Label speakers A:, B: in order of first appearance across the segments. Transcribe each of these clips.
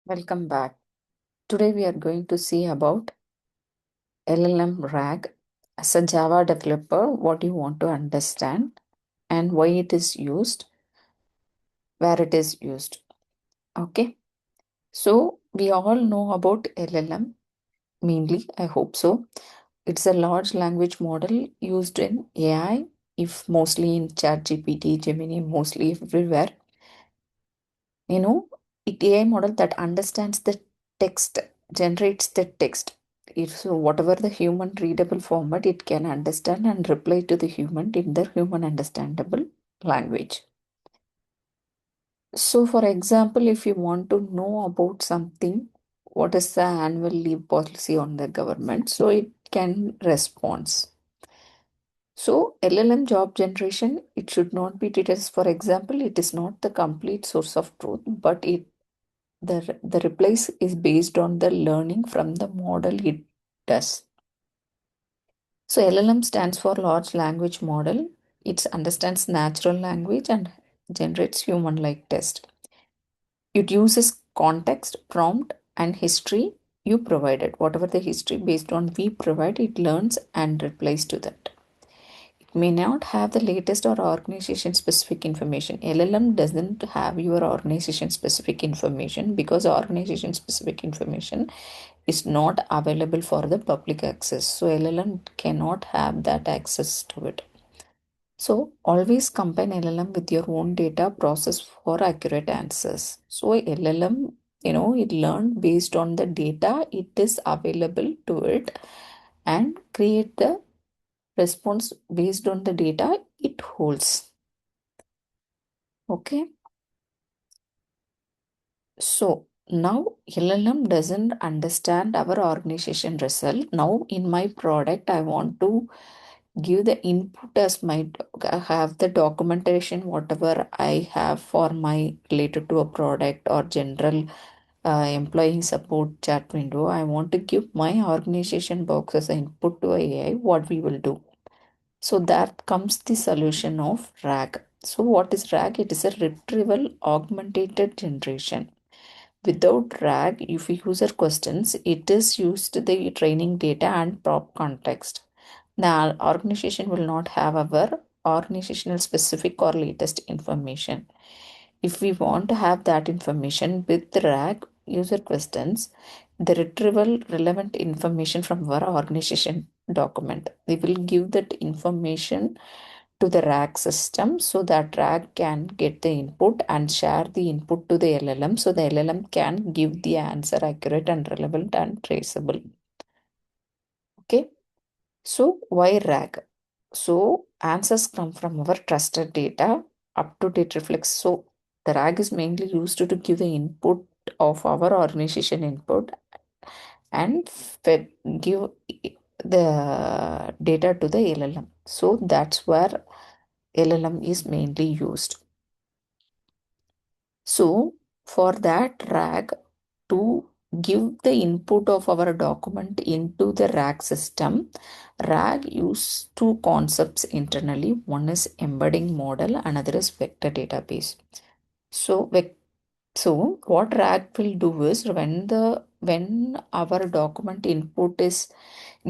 A: Welcome back. Today we are going to see about LLM RAG. As a Java developer, what you want to understand and why it is used, where it is used. Okay. So we all know about LLM mainly, I hope so. It's a large language model used in AI, if mostly in ChatGPT, Gemini, mostly everywhere. You know, it AI model that understands the text, generates the text. If so, whatever the human readable format, it can understand and reply to the human in the human understandable language. So, for example, if you want to know about something, what is the annual leave policy on the government? So it can respond. So LLM job generation, it should not be treated as, for example, it is not the complete source of truth, but the replies is based on the learning from the model it does. So LLM stands for large language model. It understands natural language and generates human-like text. It uses context, prompt, and history you provided. Whatever the history based on we provide, it learns and replies to that. It may not have the latest or organization specific information. LLM doesn't have your organization specific information because organization specific information is not available for the public access. So LLM cannot have that access to it. So always combine LLM with your own data process for accurate answers. So LLM, it learned based on the data it is available to it and create the response based on the data it holds. Okay. So now LLM doesn't understand our organization result. Now in my product, I want to give the input as my have the documentation whatever I have for my related to a product or general employee support chat window. I want to give my organization box as an input to AI. What we will do. So that comes the solution of RAG. So what is RAG? It is a retrieval augmented generation. Without RAG, if user questions, it is used the training data and prop context. The organization will not have our organizational specific or latest information. If we want to have that information with RAG user questions, the retrieval relevant information from our organization document. We will give that information to the RAG system so that RAG can get the input and share the input to the LLM so the LLM can give the answer accurate and relevant and traceable. Okay. So why RAG? So answers come from our trusted data, up-to-date reflex. So the RAG is mainly used to give the input of our organization input and give the data to the LLM. So that's where LLM is mainly used. So for that RAG to give the input of our document into the RAG system, RAG use two concepts internally. One is embedding model, another is vector database. So, so what RAG will do is when our document input is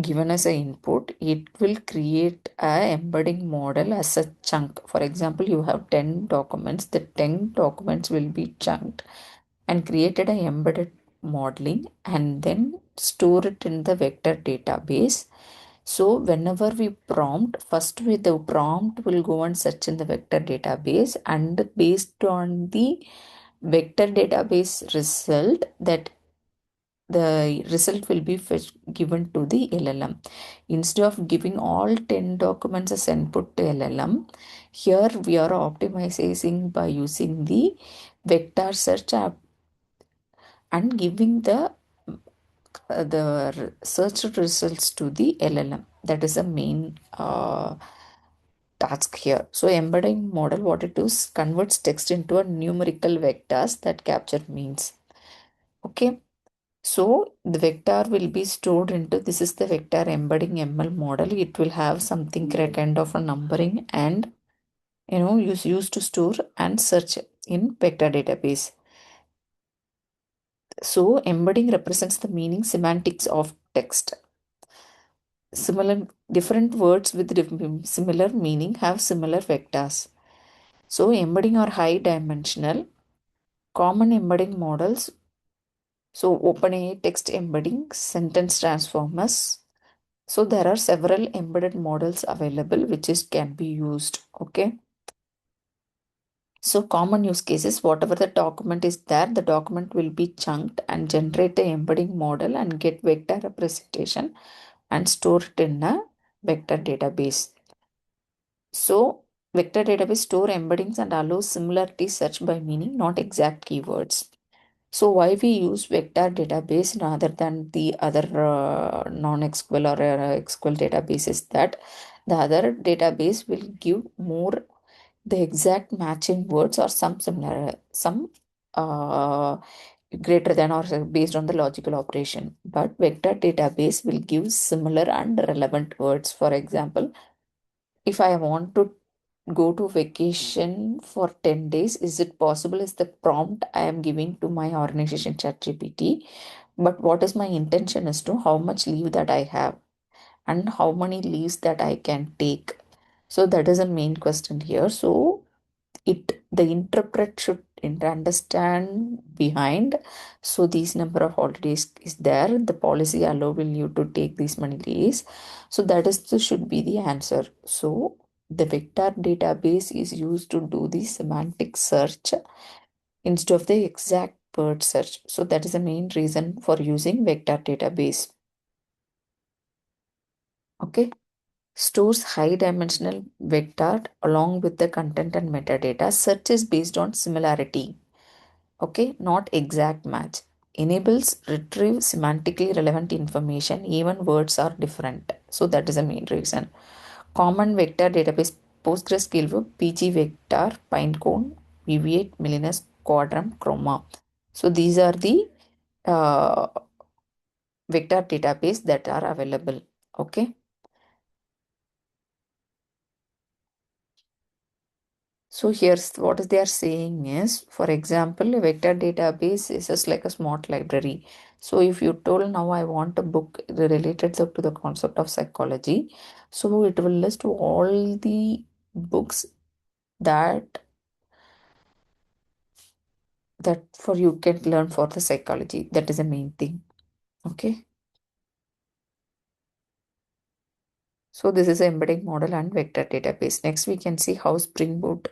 A: given as an input, it will create a embedding model as a chunk. For example, you have 10 documents, the 10 documents will be chunked and created a embedded modeling and then store it in the vector database. So whenever we prompt, first with the prompt will go and search in the vector database, and based on the vector database result, that the result will be given to the LLM. Instead of giving all 10 documents as input to LLM, here we are optimizing by using the vector search app and giving the search results to the LLM. That is the main task here. So embedding model, what it does, converts text into a numerical vectors that capture means. Okay. So the vector will be stored into, this is the vector embedding ML model. It will have something kind of a numbering and used to store and search in vector database. So embedding represents the meaning semantics of text. Similar different words with similar meaning have similar vectors. So embedding are high dimensional. Common embedding models. So OpenAI text embedding, sentence transformers. So there are several embedded models available which is can be used. Okay. So common use cases, whatever the document is there, the document will be chunked and generate a embedding model and get vector representation and store it in a vector database. So vector database store embeddings and allows similarity search by meaning, not exact keywords. So why we use vector database rather than the other non-SQL or SQL database is that the other database will give more the exact matching words or some similar some uh, greater than or based on the logical operation. But vector database will give similar and relevant words. For example, if I want to go to vacation for 10 days, is it possible? Is the prompt I am giving to my organization ChatGPT. But what is my intention as to how much leave that I have and how many leaves that I can take. So that is a main question here. So the interpret should understand behind. So these number of holidays is there, the policy allowing you to take these many days. So that is the should be the answer. So the vector database is used to do the semantic search instead of the exact word search. So that is the main reason for using vector database. Okay. Stores high dimensional vector along with the content and metadata. Search is based on similarity. Okay, not exact match. Enables retrieve semantically relevant information, even words are different. So that is the main reason. Common vector database PostgreSQL, pgvector, Pinecone, VV8, Millinus, Quadram, Chroma. So these are the uh, vector database that are available. Okay. So here's what they are saying is, for example, a vector database is just like a smart library. So if you told now I want a book related to the concept of psychology, so it will list all the books that for you can learn for the psychology. That is the main thing. Okay. So this is embedding model and vector database. Next we can see how Spring Boot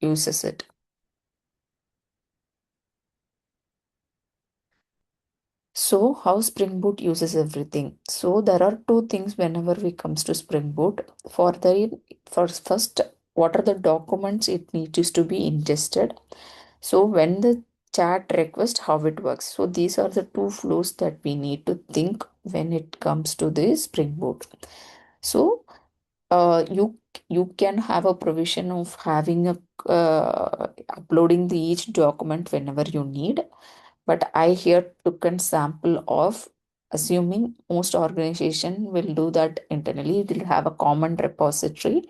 A: uses it. So how Spring Boot uses everything. So there are two things whenever we comes to Spring Boot. First, what are the documents it needs to be ingested. So when the chat request, how it works. So these are the two flows that we need to think when it comes to the Spring Boot. So you can have a provision of having a uploading the each document whenever you need, but I here took a sample of assuming most organization will do that internally. They'll have a common repository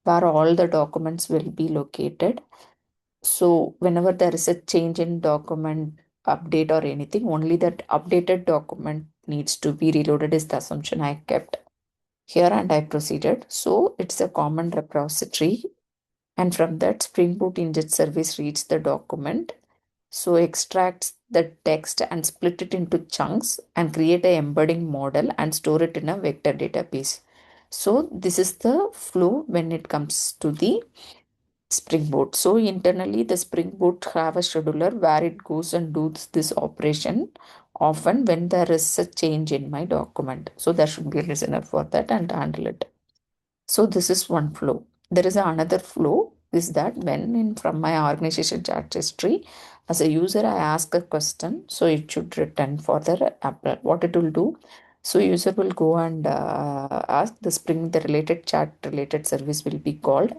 A: where all the documents will be located. So whenever there is a change in document update or anything, only that updated document needs to be reloaded is the assumption I kept here and I proceeded. So it's a common repository, and from that Spring Boot ingest service reads the document, so extracts the text and split it into chunks and create a embedding model and store it in a vector database. So this is the flow when it comes to the Spring Boot. So internally the Spring Boot have a scheduler where it goes and does this operation often when there is a change in my document. So there should be a listener for that and handle it. So this is one flow. There is another flow is that when in from my organization chat history, as a user, I ask a question, so it should return for the app. What it will do, so user will go and ask the Spring, the related chat related service will be called.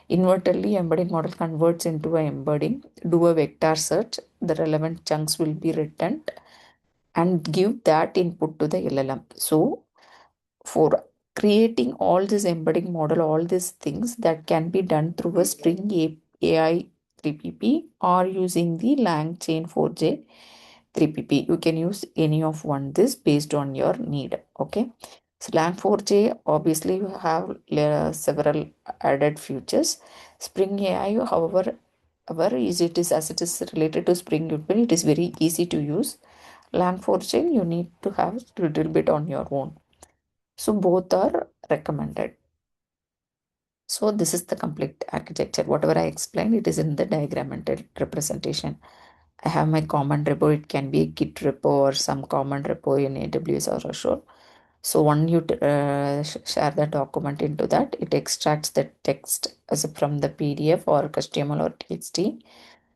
A: Invertedly, embedding model converts into a embedding, do a vector search, the relevant chunks will be returned and give that input to the LLM. So for creating all this embedding model, all these things that can be done through a Spring AI 3PP or using the LangChain 4J. 3pp. You can use any of one this based on your need. Okay. So Lang4j, obviously you have several added features. Spring AI, however, is it is as it is related to Spring Utpil, it is very easy to use. Lang4j, you need to have a little bit on your own. So both are recommended. So this is the complete architecture. Whatever I explained, it is in the diagrammated representation. I have my common repo. It can be a Git repo or some common repo in AWS or Azure. So when you share the document into that, it extracts the text as from the PDF or HTML or TXT,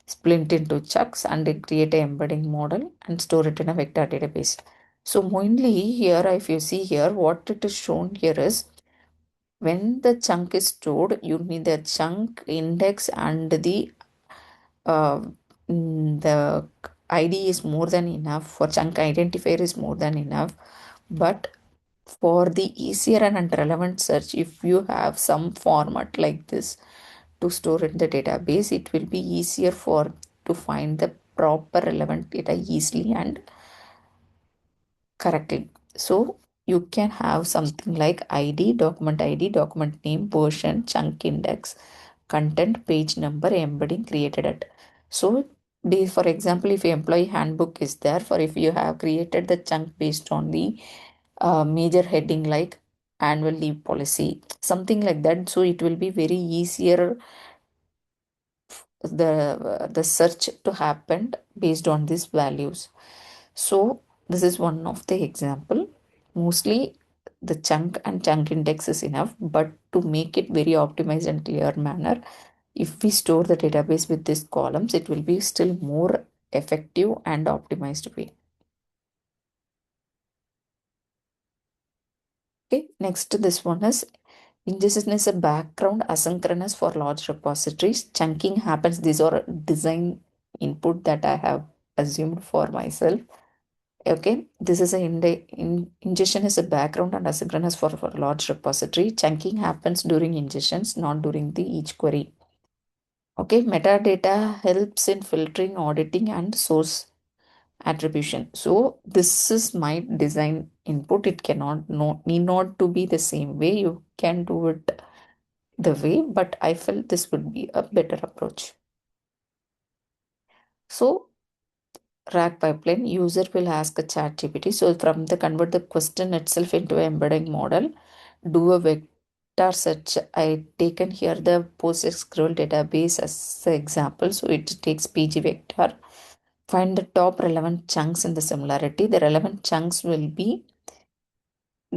A: split into chunks, and it create a embedding model and store it in a vector database. So mainly here, if you see here, what it is shown here is when the chunk is stored, you need the chunk index and uh, the ID is more than enough. For chunk identifier is more than enough. But for the easier and relevant search, if you have some format like this to store in the database, it will be easier for to find the proper relevant data easily and correctly. So you can have something like ID, document name, version, chunk index, content, page number, embedding created at. So for example, if employee handbook is there, for if you have created the chunk based on the major heading like annual leave policy, something like that. So it will be very easier the search to happen based on these values. So this is one of the example. Mostly the chunk and chunk index is enough, but to make it very optimized and clear manner, if we store the database with these columns, it will be still more effective and optimized way. Okay, next this one is ingestion is a background asynchronous for large repositories. Chunking happens. These are design input that I have assumed for myself. Okay, this is a ingestion is a background and asynchronous for large repository. Chunking happens during ingestions, not during the each query. Okay, metadata helps in filtering, auditing, and source attribution. So this is my design input. It cannot need not to be the same way. You can do it the way, but I felt this would be a better approach. So RAG pipeline, user will ask a chat GPT. So from the convert the question itself into an embedding model, do a vector search. I taken here the PostgreSQL database as an example. So it takes pgvector. Find the top relevant chunks in the similarity. The relevant chunks will be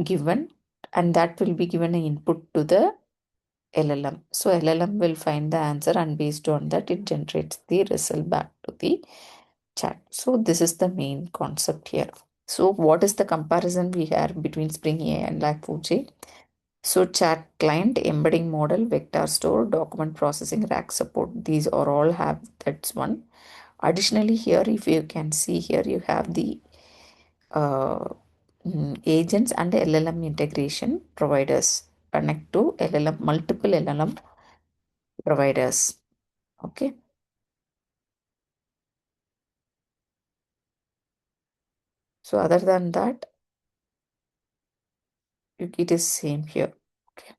A: given, and that will be given an input to the LLM. So LLM will find the answer, and based on that, it generates the result back to the chat. So this is the main concept here. So what is the comparison we have between Spring AI and Log4j? So chat client, embedding model, vector store, document processing, rack support. These are all have that's one. Additionally, here, if you can see here, you have the uh, agents and LLM integration providers connect to LLM, multiple LLM providers. Okay. So other than that, it is same here. Okay.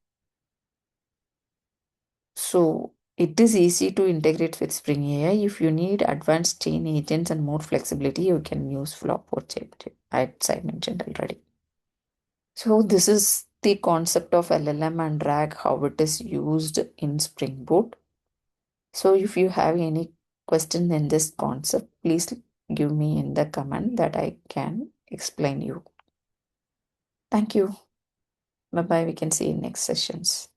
A: So it is easy to integrate with Spring AI. If you need advanced chain agents and more flexibility, you can use Flop4j, as I mentioned already. So this is the concept of LLM and RAG, how it is used in Spring Boot. So if you have any question in this concept, please give me in the comment that I can explain you. Thank you. Bye bye. We can see you in next sessions.